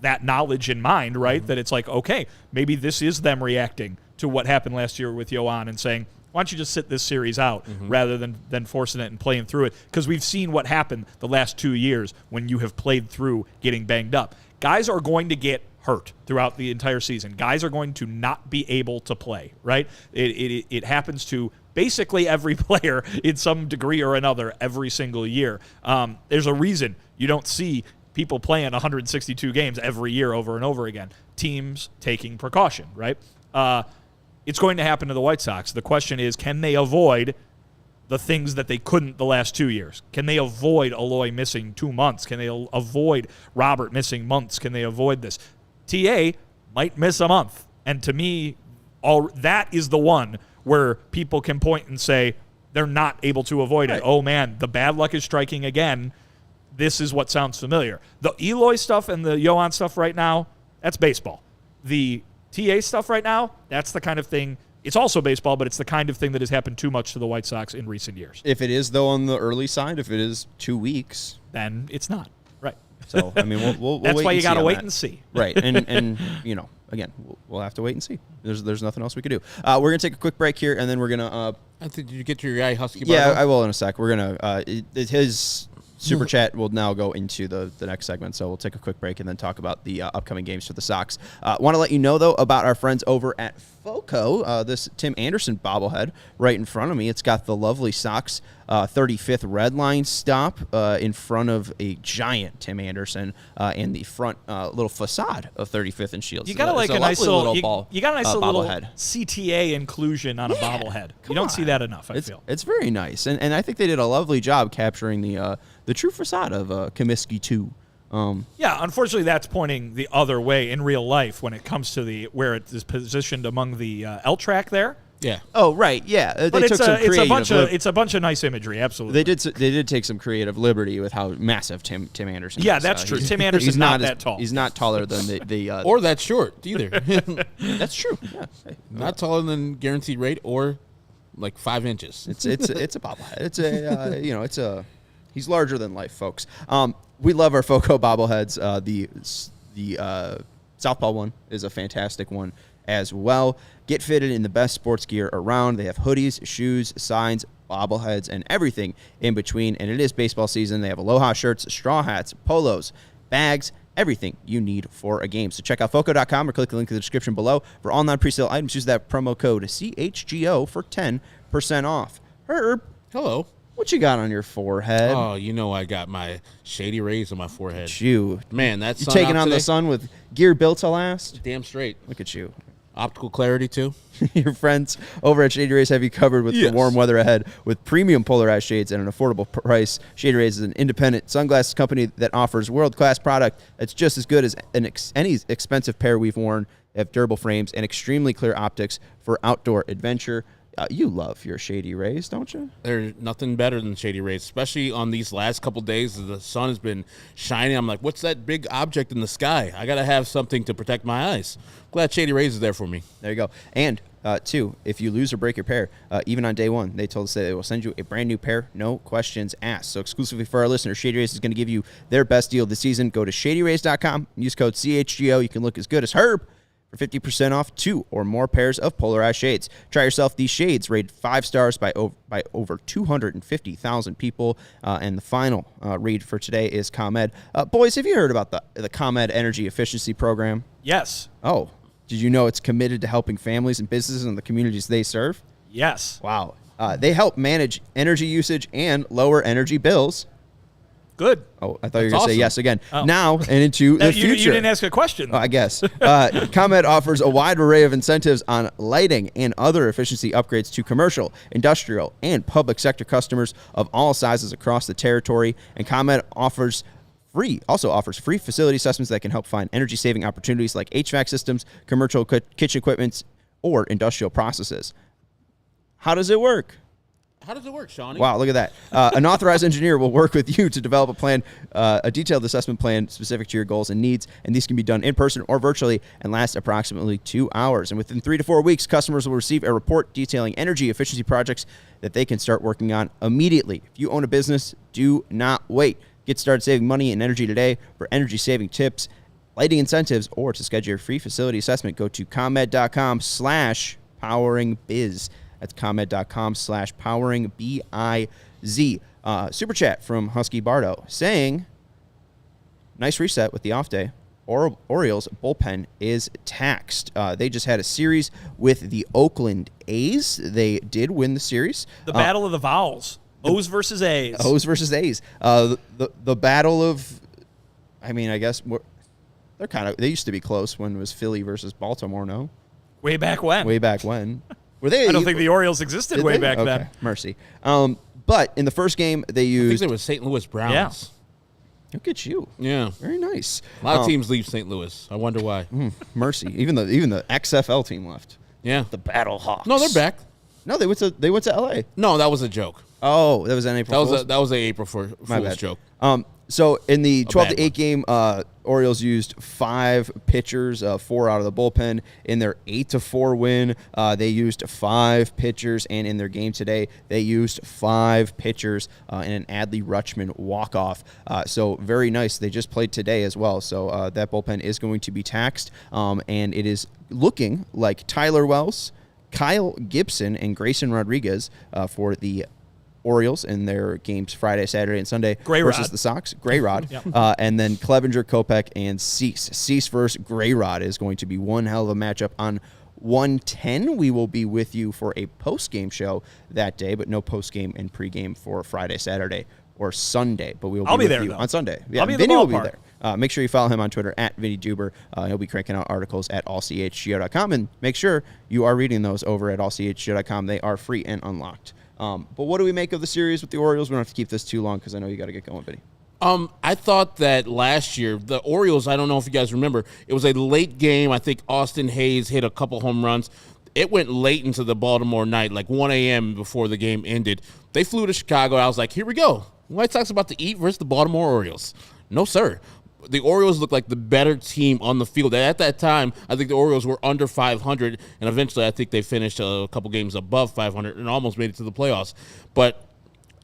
that knowledge in mind, right? Mm-hmm. That it's like, okay, maybe this is them reacting to what happened last year with Yoan and saying, why don't you just sit this series out rather than forcing it and playing through it? Because we've seen what happened the last 2 years when you have played through getting banged up. Guys are going to get hurt throughout the entire season. Guys are going to not be able to play, right? It happens to basically every player in some degree or another every single year. There's a reason you don't see people playing 162 games every year over and over again. Teams taking precaution, right? It's going to happen to the White Sox. The question is, can they avoid the things that they couldn't the last 2 years? Can they avoid Eloy missing 2 months? Can they avoid Robert missing months? Can they avoid this? TA might miss a month. And to me, that is the one where people can point and say they're not able to avoid it. Oh, man, the bad luck is striking again. This is what sounds familiar. The Eloy stuff and the Yoan stuff right now, that's baseball. The TA stuff right now, that's the kind of thing. It's also baseball, but it's the kind of thing that has happened too much to the White Sox in recent years. If it is, though, on the early side, if it is 2 weeks, then it's not. Right. So, I mean, we'll that's wait why you got to wait that. and see. Right. And again, we'll have to wait and see. There's nothing else we could do. We're going to take a quick break here, and then we're going to... I think, did you get your guy Husky? Yeah, I will in a sec. We're going to... Super Chat will now go into the next segment, so we'll take a quick break and then talk about the upcoming games for the Sox. Want to let you know, though, about our friends over at FOCO. This Tim Anderson bobblehead right in front of me. It's got the lovely Sox 35th red line stop in front of a giant Tim Anderson and the front little facade of 35th and Shields. You got like a nice little ball. You got a nice little bobblehead. CTA inclusion on a bobblehead. You don't see that enough. I feel it's very nice, and I think they did a lovely job capturing the true facade of Comiskey 2. Yeah, unfortunately, that's pointing the other way in real life when it comes to where it is positioned among the L track there. Yeah. Oh, right. Yeah. But it's a bunch of nice imagery. Absolutely. They did take some creative liberty with how massive Tim Anderson. Yeah, is. that's true. Tim Anderson's not that tall. He's not taller than the or that short either. That's true. Yeah. Not taller than guaranteed rate or like 5 inches. It's a bobblehead. It's he's larger than life, folks. We love our FOCO bobbleheads. The Southpaw one is a fantastic one as well. Get fitted in the best sports gear around. They have hoodies, shoes, signs, bobbleheads, and everything in between. And it is baseball season. They have aloha shirts, straw hats, polos, bags, everything you need for a game. So check out FOCO.com or click the link in the description below. For all non-presale items, use that promo code CHGO for 10% off. Herb. Hello. What you got on your forehead? Oh, I got my Shady Rays on my forehead. Look at you. Man, that's you taking on the sun with gear built to last? Damn straight. Look at you. Optical clarity, too. Your friends over at Shady Rays have you covered with the warm weather ahead with premium polarized shades at an affordable price. Shady Rays is an independent sunglasses company that offers world-class product that's just as good as any expensive pair we've worn. They have durable frames and extremely clear optics for outdoor adventure. You love your Shady Rays, don't you? There's nothing better than Shady Rays, especially on these last couple days as the sun has been shining. I'm like, what's that big object in the sky? I got to have something to protect my eyes. Glad Shady Rays is there for me. There you go. And, two, if you lose or break your pair, even on day one, they told us that they will send you a brand new pair, no questions asked. So exclusively for our listeners, Shady Rays is going to give you their best deal this season. Go to shadyrays.com, use code CHGO. You can look as good as Herb for 50% off 2 or more pairs of polarized shades. Try yourself these shades, rated 5 stars by over 250,000 people. And the final read for today is ComEd. Boys, have you heard about the ComEd Energy Efficiency Program? Yes. Oh, did you know it's committed to helping families and businesses in the communities they serve? Yes. Wow. They help manage energy usage and lower energy bills. Good. Oh, I thought you were going to say yes again. Oh. Now and into the future. You didn't ask a question. I guess. ComEd offers a wide array of incentives on lighting and other efficiency upgrades to commercial, industrial, and public sector customers of all sizes across the territory. And ComEd offers free facility assessments that can help find energy-saving opportunities like HVAC systems, commercial kitchen equipment, or industrial processes. How does it work? How does it work, Shawnee? Wow, look at that. An authorized engineer will work with you to develop a plan, a detailed assessment plan specific to your goals and needs, and these can be done in person or virtually and last approximately 2 hours. And within 3 to 4 weeks, customers will receive a report detailing energy efficiency projects that they can start working on immediately. If you own a business, do not wait. Get started saving money and energy today. For energy-saving tips, lighting incentives, or to schedule your free facility assessment, go to ComEd.com/poweringbiz. That's ComEd.com/poweringbiz. Super chat from Husky Bardo saying, nice reset with the off day. Orioles bullpen is taxed. They just had a series with the Oakland A's. They did win the series. The battle of the vowels. O's versus A's. O's versus A's. The battle of, I guess they used to be close when it was Philly versus Baltimore, no? Way back when. Were they? I don't think the Orioles existed way back then. Mercy. But in the first game, they used. I think they were St. Louis Browns. Yeah. Look at you. Yeah. Very nice. A lot of teams leave St. Louis. I wonder why. Mercy. Even the XFL team left. Yeah. The Battle Hawks. No, they're back. No, they went to LA. No, that was a joke. Oh, that was an April Fool's? That was an April Fool's joke. So in the 12-8 game, Orioles used 5 pitchers, 4 out of the bullpen. In their 8-4 win, they used 5 pitchers, and in their game today, they used 5 pitchers in an Adley Rutschman walk-off. So very nice. They just played today as well. So that bullpen is going to be taxed, and it is looking like Tyler Wells, Kyle Gibson, and Grayson Rodriguez for the Orioles in their games Friday, Saturday, and Sunday Gray versus Rod. the Sox. Gray Rod. Yep. And then Clevenger, Kopech, and Cease. Cease versus Gray Rod is going to be one hell of a matchup on 1:10. We will be with you for a post-game show that day, but no post-game and pre-game for Friday, Saturday, or Sunday. But we will I'll be with there, you though. on Sunday. Yeah, I'll be in the Vinny will be ballpark. there. Make sure you follow him on Twitter at Vinnie Duber. He'll be cranking out articles at allchgo.com, and make sure you are reading those over at allchgo.com. They are free and unlocked. But what do we make of the series with the Orioles? We don't have to keep this too long because I know you got to get going, Vinny. I thought that last year, the Orioles, I don't know if you guys remember, it was a late game. I think Austin Hayes hit a couple home runs. It went late into the Baltimore night, like 1 a.m. before the game ended. They flew to Chicago. I was like, here we go. White Sox about to eat versus the Baltimore Orioles. No, sir. The Orioles looked like the better team on the field. At that time, I think the Orioles were under 500, and eventually I think they finished a couple games above 500 and almost made it to the playoffs. But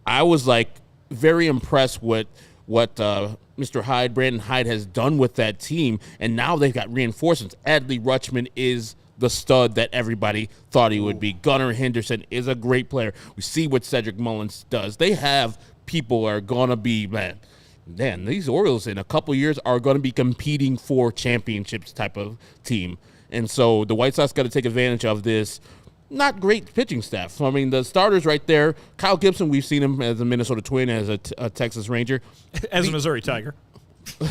I was like very impressed with what Mr. Hyde, Brandon Hyde, has done with that team, and now they've got reinforcements. Adley Rutschman is the stud that everybody thought he would be. Gunnar Henderson is a great player. We see what Cedric Mullins does. They have people are going to be, man, these Orioles in a couple years are going to be competing for championships type of team. And so the White Sox got to take advantage of this not great pitching staff. I mean, the starters right there, Kyle Gibson, we've seen him as a Minnesota Twin, as a Texas Ranger. As a Missouri Tiger.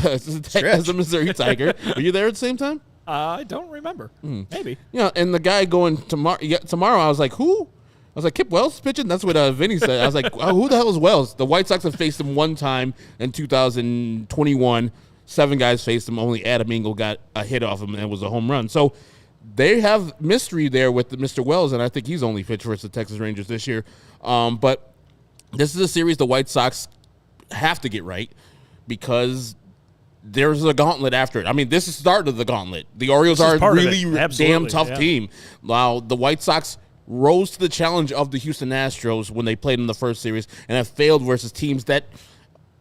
As a Missouri Tiger. Were you there at the same time? I don't remember. Maybe. Yeah, and the guy going tomorrow, I was like, who? I was like, Kip Wells pitching? That's what Vinny said. I was like, who the hell is Wells? The White Sox have faced him one time in 2021. 7 guys faced him. Only Adam Engel got a hit off him, and it was a home run. So they have mystery there with Mr. Wells, and I think he's only pitched versus the Texas Rangers this year. But this is a series the White Sox have to get right because there's a gauntlet after it. I mean, this is the start of the gauntlet. The Orioles are a really damn tough team. While the White Sox rose to the challenge of the Houston Astros when they played in the first series and have failed versus teams that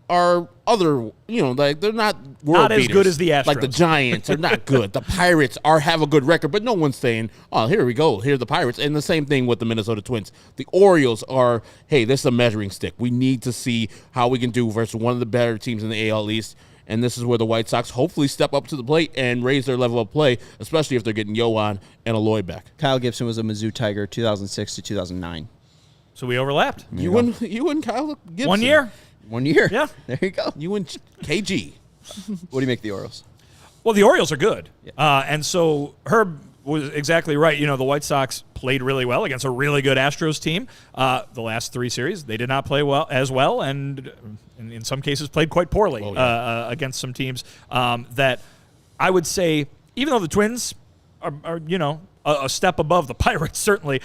are other, like they're not world Not as beaters. good as the Astros. Like the Giants are not good. The Pirates have a good record, but no one's saying, oh, here we go. Here's the Pirates. And the same thing with the Minnesota Twins. The Orioles are, hey, this is a measuring stick. We need to see how we can do versus one of the better teams in the AL East. And this is where the White Sox hopefully step up to the plate and raise their level of play, especially if they're getting Yoan and Aloy back. Kyle Gibson was a Mizzou Tiger 2006 to 2009. So we overlapped. You and Kyle Gibson. 1 year. 1 year. Yeah. There you go. You and KG. What do you make of the Orioles? Well, the Orioles are good. And so Herb was exactly right. The White Sox played really well against a really good Astros team. The last 3 series, they did not play as well, and in some cases played quite poorly against some teams that I would say, even though the Twins are a step above the Pirates, certainly,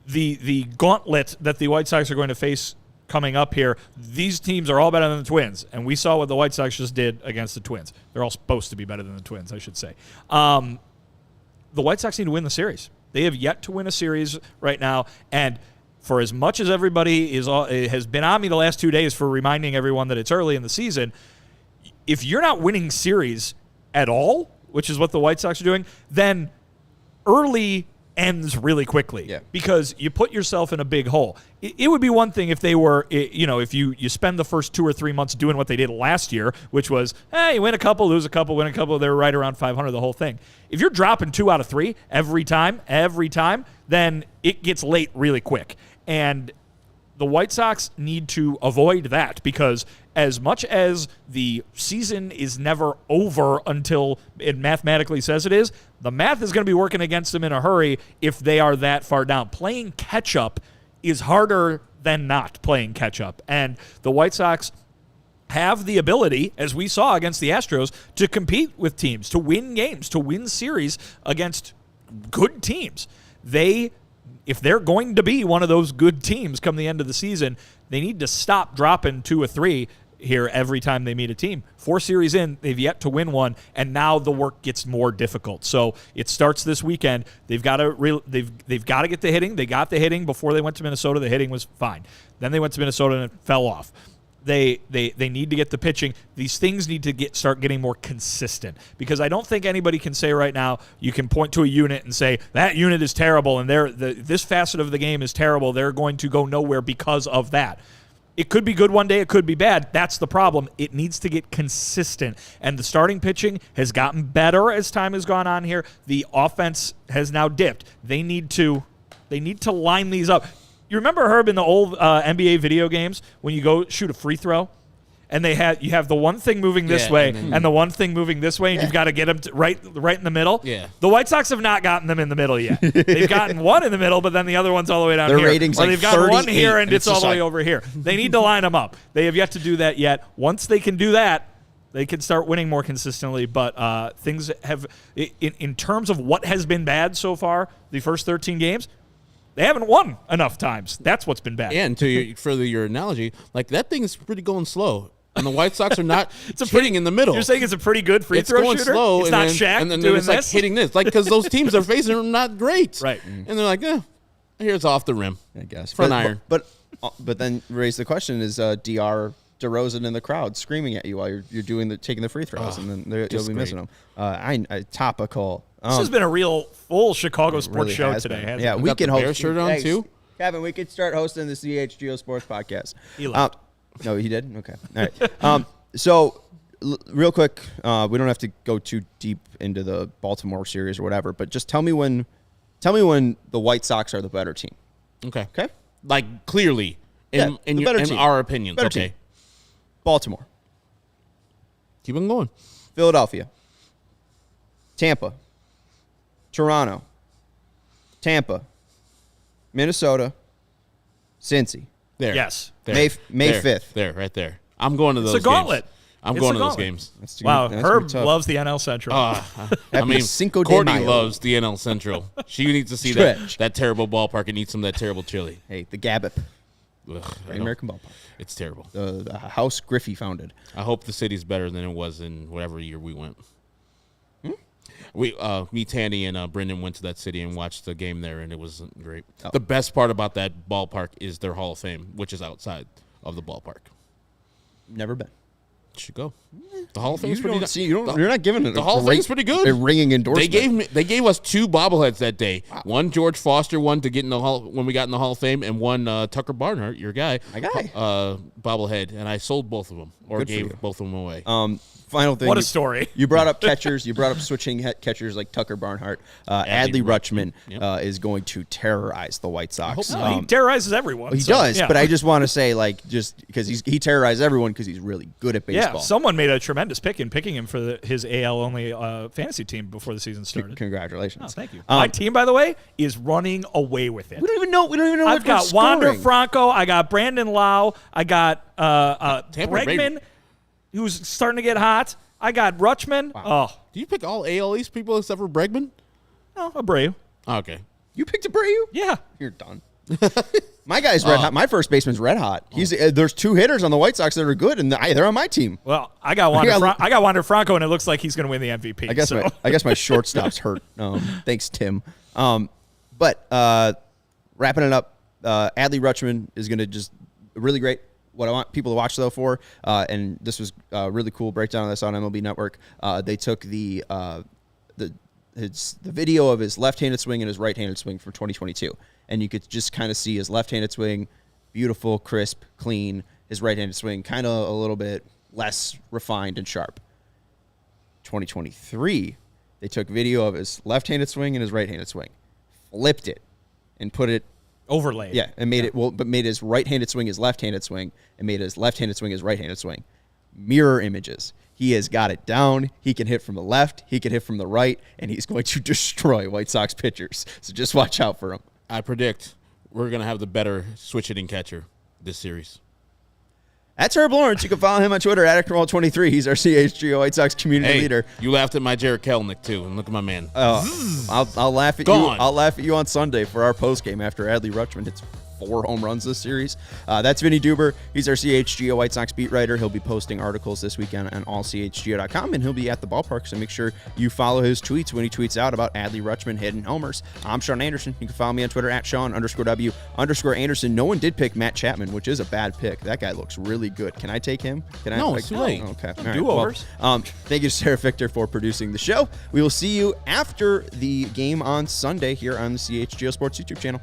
the gauntlet that the White Sox are going to face coming up here, these teams are all better than the Twins, and we saw what the White Sox just did against the Twins. They're all supposed to be better than the Twins, I should say. The White Sox need to win the series. They have yet to win a series right now, and for as much as everybody has been on me the last 2 days for reminding everyone that it's early in the season, if you're not winning series at all, which is what the White Sox are doing, then early ends really quickly because you put yourself in a big hole. It would be one thing if they were, if you spend the first 2 or 3 months doing what they did last year, which was, you win a couple, lose a couple, win a couple, they're right around 500, the whole thing. If you're dropping 2 out of 3 every time, then it gets late really quick. And the White Sox need to avoid that because as much as the season is never over until it mathematically says it is, the math is going to be working against them in a hurry if they are that far down. Playing catch-up is harder than not playing catch-up. And the White Sox have the ability, as we saw against the Astros, to compete with teams, to win games, to win series against good teams. If they're going to be one of those good teams come the end of the season, they need to stop dropping 2 or 3 here every time they meet a team. 4 series in, they've yet to win one, and now the work gets more difficult. So it starts this weekend. They've got to get the hitting. They got the hitting before they went to Minnesota. The hitting was fine. Then they went to Minnesota and it fell off. They need to get the pitching. These things need to start getting more consistent, because I don't think anybody can say right now, you can point to a unit and say that unit is terrible and this facet of the game is terrible. They're going to go nowhere because of that. It could be good one day. It could be bad. That's the problem. It needs to get consistent. And the starting pitching has gotten better as time has gone on here. The offense has now dipped. They need to line these up. You remember, Herb, in the old NBA video games when you go shoot a free throw? And you have the one thing moving this way and the one thing moving this way, and you've got to get them right in the middle. Yeah. The White Sox have not gotten them in the middle yet. They've gotten one in the middle, but then the other one's all the way down Their here. rating's or like they've got one 38, here and it's all the way like over here. They need to line them up. They have yet to do that yet. Once they can do that, they can start winning more consistently. But things have, in terms of what has been bad so far, the first 13 games, they haven't won enough times. That's what's been bad. And to further your analogy, like that thing is pretty going slow. And the White Sox are not hitting in the middle. You're saying it's a pretty good free throw shooter? It's going slow. It's not Shaq and then doing it's like this? hitting this. Like, because those teams they're facing are not great. Right. And they're like, here's off the rim. I guess. Front iron. But then raise the question, is DR DeRozan in the crowd screaming at you while you're taking the free throws, and then you'll be missing them. Topical. This has been a real full Chicago sports really show has today. been. Hasn't Yeah, it? we can the Bear host. shirt on, Thanks. too? Kevin, we could start hosting the CHGO Sports Podcast. He left. No, he did? Okay. All right. So, real quick, we don't have to go too deep into the Baltimore series or whatever, but just tell me when the White Sox are the better team. Okay. Okay? Like, clearly, in team. our opinions. Better Okay. team. Baltimore. Keep on going. Philadelphia. Tampa. Toronto. Tampa. Minnesota. Cincy. There. Yes. There. May There. 5th. There, right there. I'm going to those It's a gauntlet. games. I'm It's going a to those gauntlet. games. That's Wow, gonna Herb be tough. loves the NL Central. I Happy mean, Cinco de Courtney Mayo. loves the NL Central. She needs to see Stretch. that terrible ballpark and eat some of that terrible chili. Hey, the Gabbip. Ugh, I The know. American Ballpark. It's terrible. The house Griffey founded. I hope the city's better than it was in whatever year we went. Me, Tandy, and Brendan went to that city and watched the game there, and it wasn't great. Oh. The best part about that ballpark is their Hall of Fame, which is outside of the ballpark. Never been. Should go. The Hall of Fame is pretty nice. You're not giving it The Hall of Fame's pretty good. a ringing endorsement. They gave us 2 bobbleheads that day. One George Foster, one to get in the Hall when we got in the Hall of Fame, and one Tucker Barnhart, your guy, My guy. bobblehead, and I sold both of them or Good for gave you. both of them away. Final thing. What a story. You brought up catchers. You brought up switching catchers like Tucker Barnhart. Adley Rutschman is going to terrorize the White Sox. No, he terrorizes everyone. He so, does, yeah. but I just want to say, like, just because he terrorized everyone because he's really good at baseball. Yeah, someone made a tremendous pick in picking him for his AL only fantasy team before the season started. Congratulations. Oh, thank you. My team, by the way, is running away with it. We don't even know. I've got Wander Franco. I got Brandon Lau. I got Bregman, who's starting to get hot. I got Rutschman. Wow. Do you pick all AL East people except for Bregman? Oh, Abreu. Oh, okay. You picked Abreu? Yeah. You're done. My guy's red hot. My first baseman's red hot. He's there's 2 hitters on the White Sox that are good, and they're on my team. Well, I got Wander Franco, and it looks like he's going to win the MVP. I guess my shortstop's hurt. Thanks, Tim. But wrapping it up, Adley Rutschman is going to just really great. What I want people to watch, though, for, and this was a really cool breakdown of this on MLB Network, they took the video of his left-handed swing and his right-handed swing from 2022, and you could just kind of see his left-handed swing, beautiful, crisp, clean, his right-handed swing kind of a little bit less refined and sharp. 2023, they took video of his left-handed swing and his right-handed swing, flipped it, and put it overlaid. Yeah, and made his right-handed swing his left-handed swing, and made his left-handed swing his right-handed swing. Mirror images. He has got it down. He can hit from the left. He can hit from the right, and he's going to destroy White Sox pitchers. So just watch out for him. I predict we're going to have the better switch-hitting catcher this series. That's Herb Lawrence. You can follow him on Twitter at Ackerwall23. He's our CHGO White Sox community leader. You laughed at my Jarred Kelenic too, and look at my man. I'll laugh at you. I'll laugh at you on Sunday for our post game after Adley Rutschman hits 4 home runs this series. That's Vinnie Duber. He's our CHGO White Sox beat writer. He'll be posting articles this weekend on allchgo.com, and he'll be at the ballpark, so make sure you follow his tweets when he tweets out about Adley Rutschman hitting homers. I'm Sean Anderson. You can follow me on Twitter at Sean_W_Anderson. No one did pick Matt Chapman, which is a bad pick. That guy looks really good. Can I take him? No, it's too late. Okay. All right. Do-overs. Well, thank you to Sarah Victor for producing the show. We will see you after the game on Sunday here on the CHGO Sports YouTube channel.